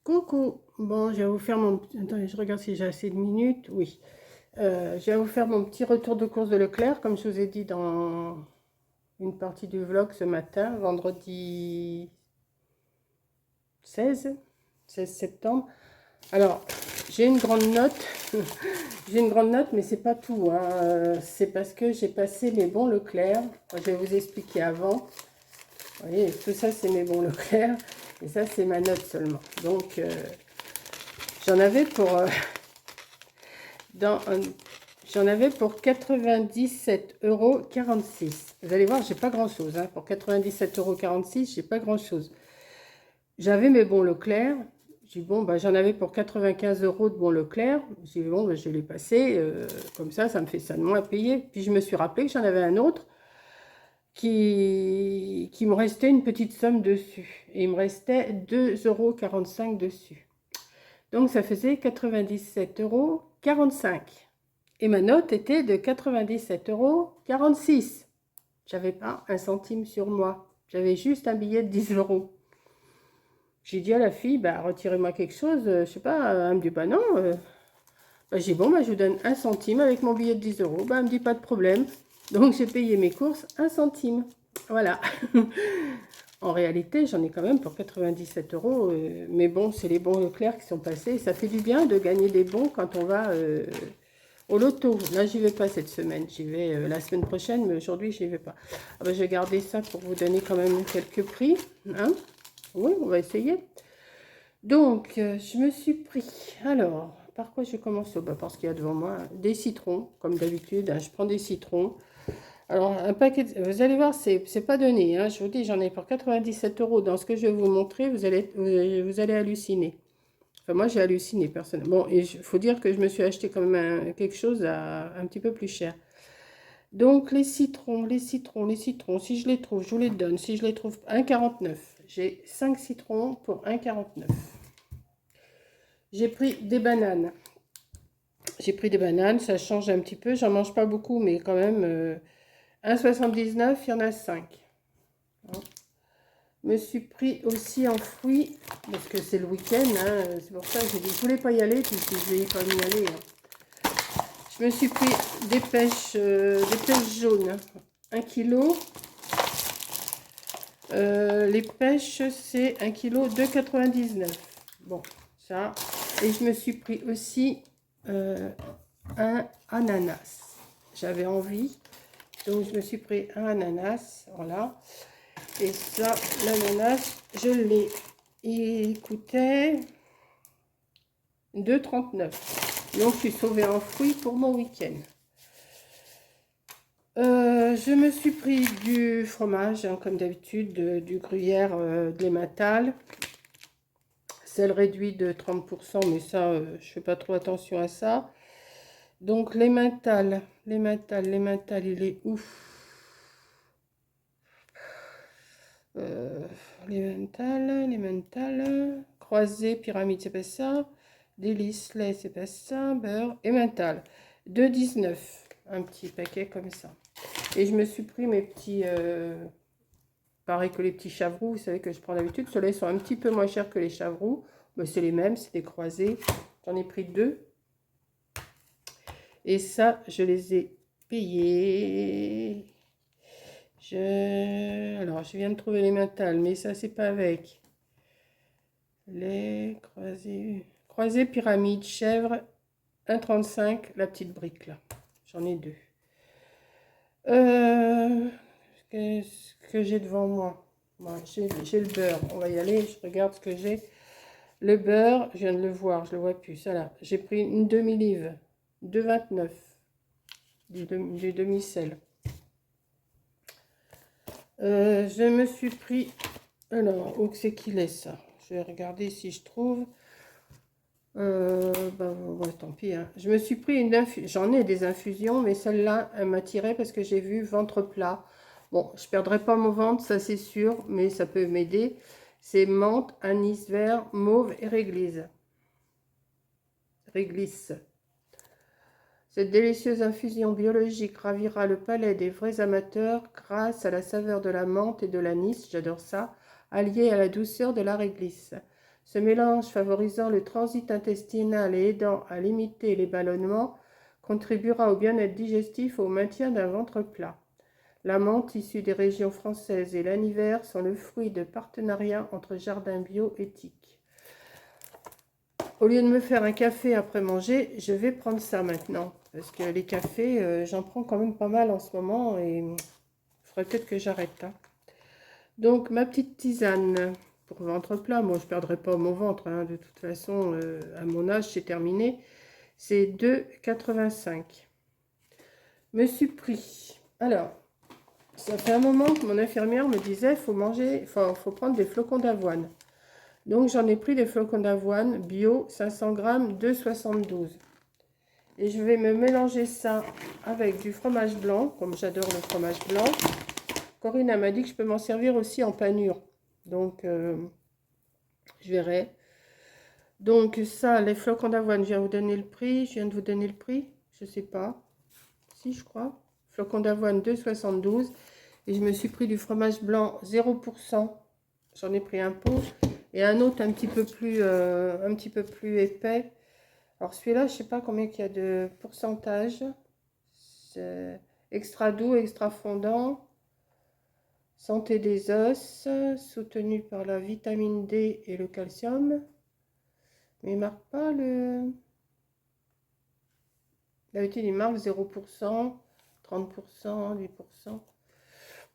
Coucou, bon, je vais vous faire mon... Attendez, je regarde si j'ai assez de minutes. Oui. Je vais vous faire mon petit retour de course de Leclerc, comme je vous ai dit dans une partie du vlog ce matin, vendredi 16 septembre. Alors, j'ai une grande note, j'ai une grande note, mais c'est pas tout, hein. C'est parce que j'ai passé mes bons Leclerc. Je vais vous expliquer avant. Vous voyez, tout ça, c'est mes bons Leclerc, et ça, c'est ma note seulement. Donc, j'en avais pour... dans un- J'en avais pour 97,46 €. Vous allez voir, j'ai pas grand-chose, hein. Pour 97,46 €, j'ai pas grand-chose. J'avais mes bons Leclerc. J'ai dit, bon, bah, j'en avais pour 95 € de bons Leclerc. J'ai dit, bon, bah, je vais les passer. Comme ça me fait ça de moins à payer. Puis je me suis rappelé que j'en avais un autre qui me restait une petite somme dessus. Et il me restait 2,45 € dessus. Donc ça faisait 97,45 €. Et ma note était de 97,46 €. J'avais pas un centime sur moi. J'avais juste un billet de 10 €. J'ai dit à la fille, bah, retirez-moi quelque chose, je sais pas. Elle me dit, bah non. Bah, j'ai dit, bon, bah, je vous donne un centime avec mon billet de 10 €. Bah, elle me dit, pas de problème. Donc j'ai payé mes courses un centime. Voilà. En réalité, j'en ai quand même pour 97 €. Mais bon, c'est les bons Leclerc qui sont passés. Ça fait du bien de gagner des bons quand on va au loto. Là, j'y vais pas cette semaine. J'y vais la semaine prochaine, mais aujourd'hui, j'y vais pas. Ah ben, je vais garder ça pour vous donner quand même quelques prix. Hein? Oui, on va essayer. Donc, je me suis pris. Alors, par quoi je commence? Bah, parce qu'il y a devant moi des citrons, comme d'habitude. Hein, je prends des citrons. Alors, un paquet, vous allez voir, c'est pas donné. Hein, je vous dis, j'en ai pour 97 €. Dans ce que je vais vous montrer, vous allez halluciner. Enfin, moi, j'ai halluciné, personnellement. Bon, et il faut dire que je me suis acheté quand même quelque chose à un petit peu plus cher. Donc, les citrons, les citrons, les citrons, si je les trouve, je vous les donne. Si je les trouve, 1,49 €. J'ai 5 citrons pour 1,49 €. J'ai pris des bananes. J'ai pris des bananes, ça change un petit peu. J'en mange pas beaucoup, mais quand même, 1,79 €, il y en a 5. Me suis pris aussi en fruits, parce que c'est le week-end, hein, c'est pour ça que j'ai dit, je voulais pas y aller, puis je vais pas y aller. Hein. Je me suis pris des pêches jaunes, 1 kg. Les pêches, c'est 1 kg, 2,99 €. Bon, ça. Et je me suis pris aussi un ananas. J'avais envie, donc je me suis pris un ananas, voilà. Et ça, l'ananas, je l'ai. Il coûtait 2,39 €. Donc, je suis sauvée en fruits pour mon week-end. Je me suis pris du fromage, hein, comme d'habitude, du gruyère de l'Emmental. Sel réduit de 30%, mais ça, je fais pas trop attention à ça. Donc, l'Emmental, il est ouf. L'Emmental, croisé, pyramide, c'est pas ça. Délice, lait, c'est pas ça. Beurre, Emmental. 2,19 €, un petit paquet comme ça. Et je me suis pris mes petits, pareil que les petits chavroux, vous savez que je prends d'habitude. Ceux-là, ils sont un petit peu moins chers que les chavroux. Mais c'est les mêmes, c'est des croisés. J'en ai pris 2. Et ça, je les ai payés. Alors, je viens de trouver les mentales, mais ça, c'est pas avec. Les croisés pyramide, chèvre, 1,35 €, la petite brique, là. J'en ai 2. Qu'est-ce que j'ai devant moi? Bon, j'ai le beurre. On va y aller. Je regarde ce que j'ai. Le beurre, je viens de le voir. Je le vois plus. Ça là. J'ai pris une demi-livre. 2,29 € du demi-sel. Je me suis pris... Alors, où c'est qu'il est ça? Je vais regarder si je trouve. Bah, tant pis. Hein. Je me suis pris une infusion. J'en ai des infusions, mais celle-là, elle m'a tiré parce que j'ai vu ventre plat. Bon, je ne perdrai pas mon ventre, ça c'est sûr, mais ça peut m'aider. C'est menthe, anis vert, mauve et réglisse. Cette délicieuse infusion biologique ravira le palais des vrais amateurs grâce à la saveur de la menthe et de l'anis, j'adore ça, alliée à la douceur de la réglisse. Ce mélange favorisant le transit intestinal et aidant à limiter les ballonnements contribuera au bien-être digestif et au maintien d'un ventre plat. La menthe issue des régions françaises et l'aniver sont le fruit de partenariats entre jardins bio et TIC. Au lieu de me faire un café après manger, je vais prendre ça maintenant. Parce que les cafés, j'en prends quand même pas mal en ce moment et il faudrait peut-être que j'arrête. Hein. Donc, ma petite tisane pour ventre plat. Moi, je ne perdrai pas mon ventre. Hein. De toute façon, à mon âge, c'est terminé. C'est 2,85. Me suis pris. Alors, ça fait un moment que mon infirmière me disait il faut manger, faut prendre des flocons d'avoine. Donc, j'en ai pris des flocons d'avoine bio, 500 grammes, 2,72. Et je vais me mélanger ça avec du fromage blanc, comme j'adore le fromage blanc. Corinne m'a dit que je peux m'en servir aussi en panure. Donc, je verrai. Donc, ça, les flocons d'avoine, je viens vous donner le prix. Je viens de vous donner le prix. Je sais pas. Si, je crois. Flocons d'avoine, 2,72. Et je me suis pris du fromage blanc, 0%. J'en ai pris un pot. Et un autre un petit peu plus épais. Alors celui-là, je ne sais pas combien il y a de pourcentage. C'est extra doux, extra fondant. Santé des os, soutenu par la vitamine D et le calcium. Mais il ne marque pas le... D'habitude, il marque 0%, 30%, 8%.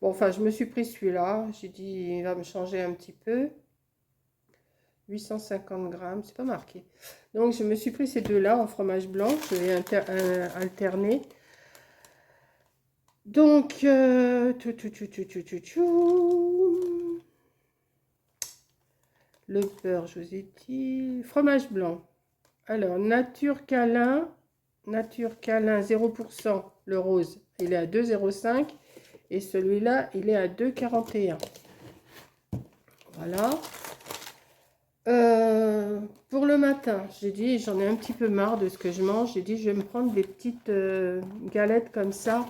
Bon, enfin, je me suis pris celui-là. J'ai dit, il va me changer un petit peu. 850 grammes, c'est pas marqué. Donc, je me suis pris ces deux-là en fromage blanc. Je vais alterner. Donc, le beurre, je vous ai dit. Fromage blanc. Alors, nature câlin 0%, le rose, il est à 2,05. Et celui-là, il est à 2,41. Voilà. Pour le matin, j'ai dit, j'en ai un petit peu marre de ce que je mange. J'ai dit, je vais me prendre des petites galettes comme ça.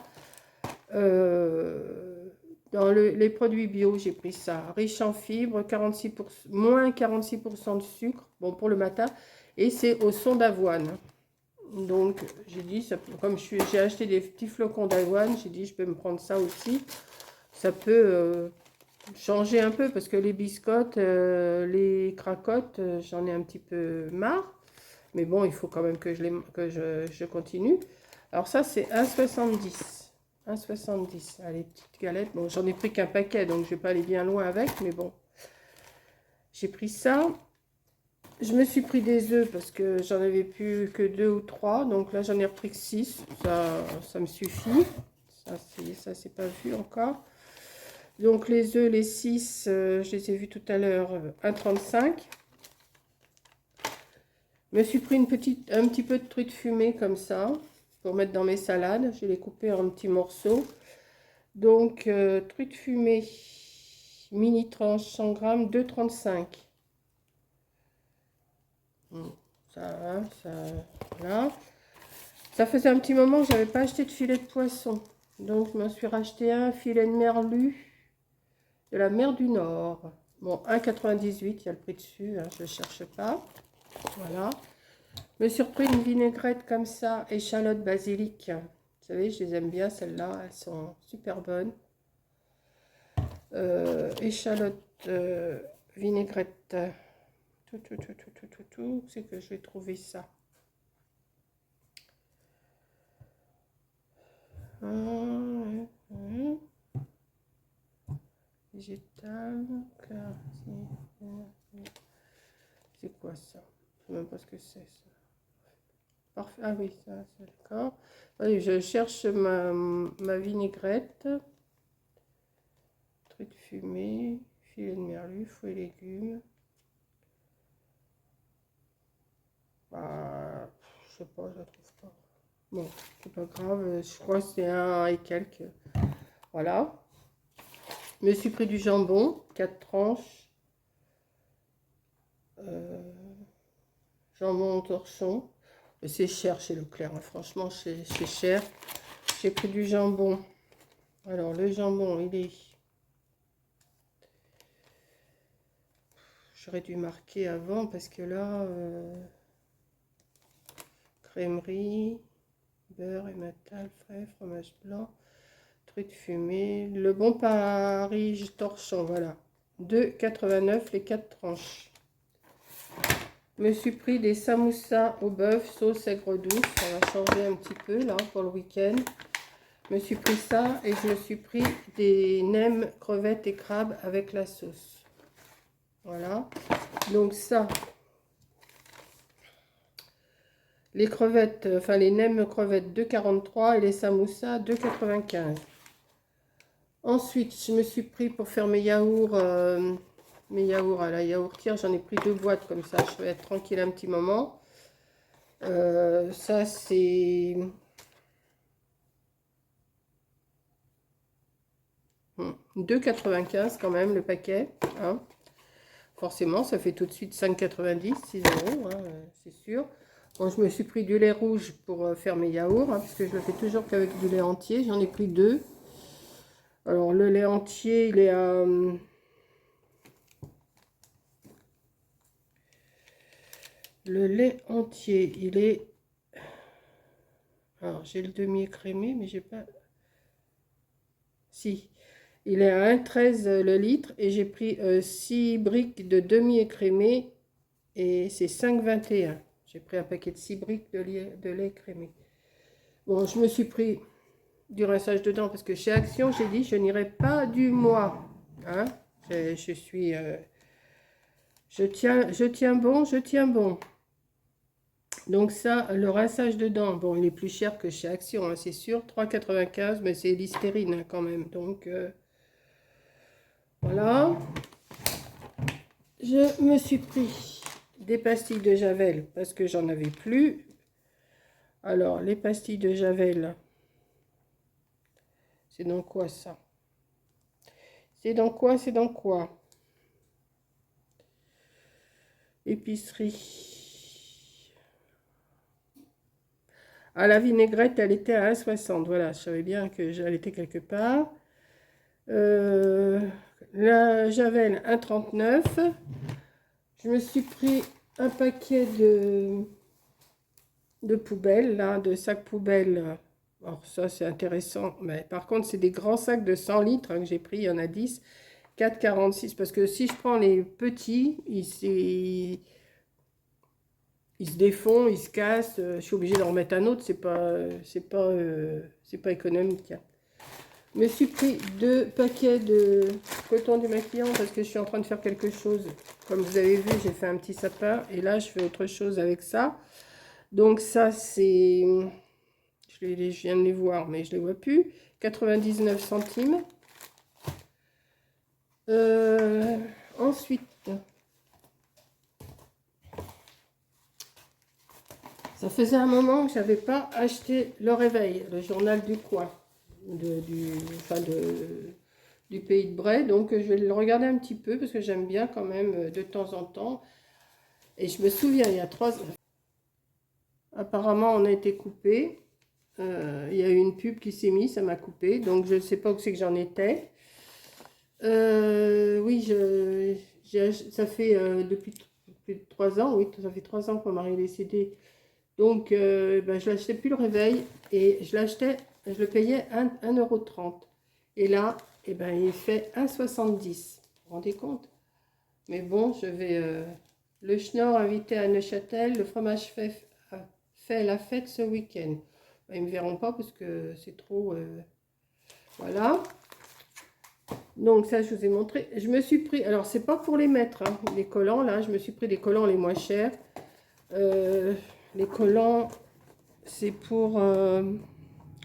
Dans les produits bio, j'ai pris ça. Riche en fibres, 46%, moins 46% de sucre. Bon, pour le matin. Et c'est au son d'avoine. Donc, j'ai dit, ça, comme j'ai acheté des petits flocons d'avoine, j'ai dit, je peux me prendre ça aussi. Ça peut... changer un peu parce que les biscottes, les cracottes, j'en ai un petit peu marre. Mais bon, il faut quand même que je continue. Alors ça, c'est 1,70. 1,70. Allez, petites galettes. Bon, j'en ai pris qu'un paquet, donc je vais pas aller bien loin avec. Mais bon, j'ai pris ça. Je me suis pris des œufs parce que j'en avais plus que 2 ou 3. Donc là, j'en ai repris que 6. Ça me suffit. Ça c'est pas vu encore. Donc les œufs, les 6, je les ai vus tout à l'heure, 1,35. Je me suis pris un petit peu de truite fumée comme ça, pour mettre dans mes salades. Je les couper en petits morceaux. Donc, truite fumée, mini tranche, 100 grammes, 2,35. Voilà. Ça faisait un petit moment que je n'avais pas acheté de filet de poisson. Donc, je m'en suis racheté un filet de merlu de la mer du Nord. Bon, 1,98, il y a le prix dessus, hein, je ne cherche pas. Voilà. Je me suis repris une vinaigrette comme ça, échalote basilic. Vous savez, je les aime bien, celles-là, elles sont super bonnes. Échalote, vinaigrette. C'est que je vais trouver ça. Végétal. C'est quoi ça? Je ne sais même pas ce que c'est ça. Parfait. Ah oui, ça, c'est d'accord. Allez, je cherche ma vinaigrette. Truite fumée, filet de merlu, fruits et légumes. Bah, je sais pas, je la trouve pas. Bon, c'est pas grave, je crois que c'est 1 et quelques. Voilà. Je me suis pris du jambon, 4 tranches. Jambon torchon. C'est cher chez Leclerc, hein. Franchement, c'est cher. J'ai pris du jambon. Alors, le jambon, il est... J'aurais dû marquer avant parce que là, crèmerie, beurre, emmental, frais, fromage blanc, truite fumée, le bon Paris torchon, voilà. 2,89 les 4 tranches. Je me suis pris des samoussas au bœuf, sauce aigre douce. On va changer un petit peu là pour le week-end. Je me suis pris ça et je me suis pris des nems, crevettes et crabes avec la sauce. Voilà. Donc ça, les crevettes, enfin les nems crevettes 2,43 et les samoussas 2,95. Ensuite, je me suis pris pour faire mes yaourts à la yaourtière. J'en ai pris 2 boîtes comme ça. Je vais être tranquille un petit moment. Ça, c'est 2,95 quand même le paquet. Hein. Forcément, ça fait tout de suite 5,90, 6 €, hein, c'est sûr. Bon, je me suis pris du lait rouge pour faire mes yaourts, hein, puisque je le fais toujours qu'avec du lait entier. J'en ai pris 2. Alors, le lait entier, il est à... Le lait entier, il est... Alors, j'ai le demi-écrémé, mais j'ai pas... Si, il est à 1,13 le litre et j'ai pris 6 briques de demi-écrémé et c'est 5,21. J'ai pris un paquet de 6 briques de lait écrémé. Bon, je me suis pris du rinçage de dents parce que chez Action, j'ai dit je n'irai pas du mois. Hein? Je suis... je tiens bon, je tiens bon. Donc ça, le rinçage de dents, bon, il est plus cher que chez Action, hein, c'est sûr, 3,95, mais c'est Listerine hein, quand même. Donc voilà. Je me suis pris des pastilles de Javel parce que j'en avais plus. Alors, les pastilles de Javel, c'est dans quoi ça? C'est dans quoi? C'est dans quoi? Épicerie. Ah, la vinaigrette, elle était à 1,60. Voilà, je savais bien que j'allais était quelque part. La Javel, 1,39. Je me suis pris un paquet de poubelles, là, de sacs poubelles. Alors ça, c'est intéressant. Mais par contre, c'est des grands sacs de 100 litres hein, que j'ai pris. Il y en a 10. 4,46. Parce que si je prends les petits, ils se défont, ils se cassent. Je suis obligée d'en remettre un autre. C'est pas économique. Hein. Je me suis pris 2 paquets de coton démaquillant parce que je suis en train de faire quelque chose. Comme vous avez vu, j'ai fait un petit sapin et là, je fais autre chose avec ça. Donc ça, c'est... Je viens de les voir, mais je ne les vois plus. 99 centimes. Ensuite, ça faisait un moment que je n'avais pas acheté Le Réveil, le journal du coin. Du pays de Bray, donc je vais le regarder un petit peu parce que j'aime bien quand même de temps en temps. Et je me souviens, il y a 3 ans, apparemment on a été coupé. Il y a eu une pub qui s'est mise, ça m'a coupé, donc je ne sais pas où c'est que j'en étais. Oui, ça fait depuis plus de 3 ans, oui, ça fait 3 ans que mon mari est décédé. Donc, ben, je n'achetais plus Le Réveil et je le payais 1,30 €. Et là, eh ben, il fait 1,70 €. Vous vous rendez compte? Mais bon, je vais... le Schnorr invité à Neuchâtel, le fromage fait la fête ce week-end. Ben, ils ne me verront pas parce que c'est trop... voilà. Donc ça, je vous ai montré. Je me suis pris... Alors, c'est pas pour les mettre, hein, les collants, là. Je me suis pris des collants les moins chers. Les collants, c'est pour...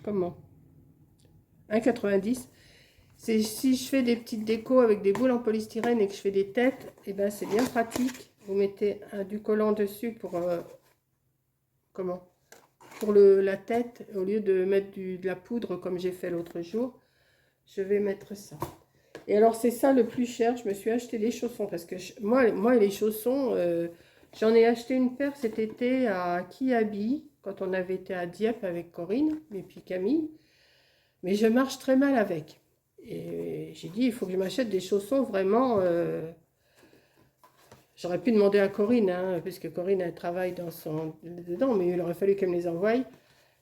comment 1,90 €. Si je fais des petites décos avec des boules en polystyrène et que je fais des têtes, et ben c'est bien pratique. Vous mettez du collant dessus pour pour la tête, au lieu de mettre de la poudre comme j'ai fait l'autre jour, je vais mettre ça. Et alors c'est ça le plus cher. Je me suis acheté des chaussons parce que moi les chaussons, j'en ai acheté une paire cet été à Kiabi quand on avait été à Dieppe avec Corinne et puis Camille. Mais je marche très mal avec. Et j'ai dit, il faut que je m'achète des chaussons vraiment J'aurais pu demander à Corinne, hein, puisque Corinne, elle travaille dedans, mais il aurait fallu qu'elle me les envoie.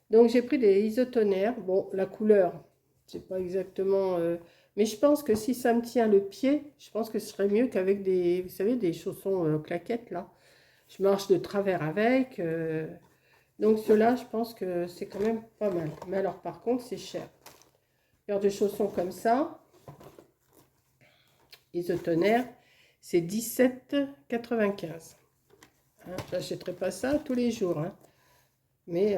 Donc, j'ai pris des isotonnerres. Bon, la couleur, c'est pas exactement... mais je pense que si ça me tient le pied, je pense que ce serait mieux qu'avec des, vous savez, des chaussons claquettes, là. Je marche de travers avec. Donc, ceux-là, je pense que c'est quand même pas mal. Mais alors, par contre, c'est cher. Paire de chaussons comme ça, isotonnerre, c'est 17,95. Hein, j'achèterai pas ça tous les jours. Hein. Mais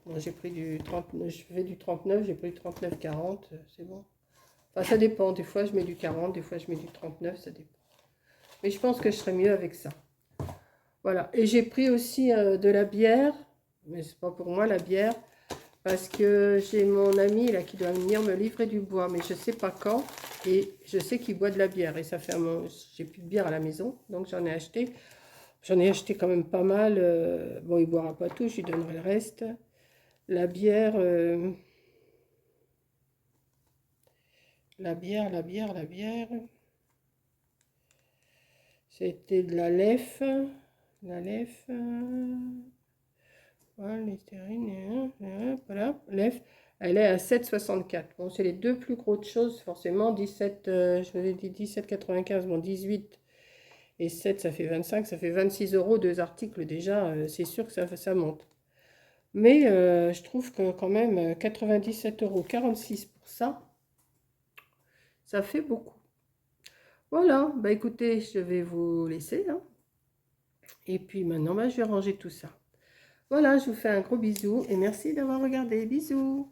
bon, j'ai pris du 39, je fais du 39, j'ai pris du 39,40, c'est bon. Enfin, ça dépend. Des fois, je mets du 40, des fois, je mets du 39, ça dépend. Mais je pense que je serais mieux avec ça. Voilà. Et j'ai pris aussi de la bière, mais c'est pas pour moi la bière, parce que j'ai mon ami là qui doit venir me livrer du bois, mais je sais pas quand. Et je sais qu'il boit de la bière. Et ça fait j'ai plus de bière à la maison, donc j'en ai acheté. J'en ai acheté quand même pas mal. Bon, il boira pas tout, je lui donnerai le reste. La bière, la bière. C'était de la lef. La lef. Voilà, listerine. Voilà, lef. Elle est à 7,64. Bon, c'est les deux plus grosses choses, forcément. 17, je vous ai dit 17,95. Bon, 18 et 7, ça fait 25. Ça fait 26 euros, deux articles déjà. C'est sûr que ça monte. Mais je trouve que quand même 97,46 € pour ça, ça fait beaucoup. Voilà, bah écoutez, je vais vous laisser. Hein. Et puis maintenant, bah, je vais ranger tout ça. Voilà, je vous fais un gros bisou et merci d'avoir regardé. Bisous.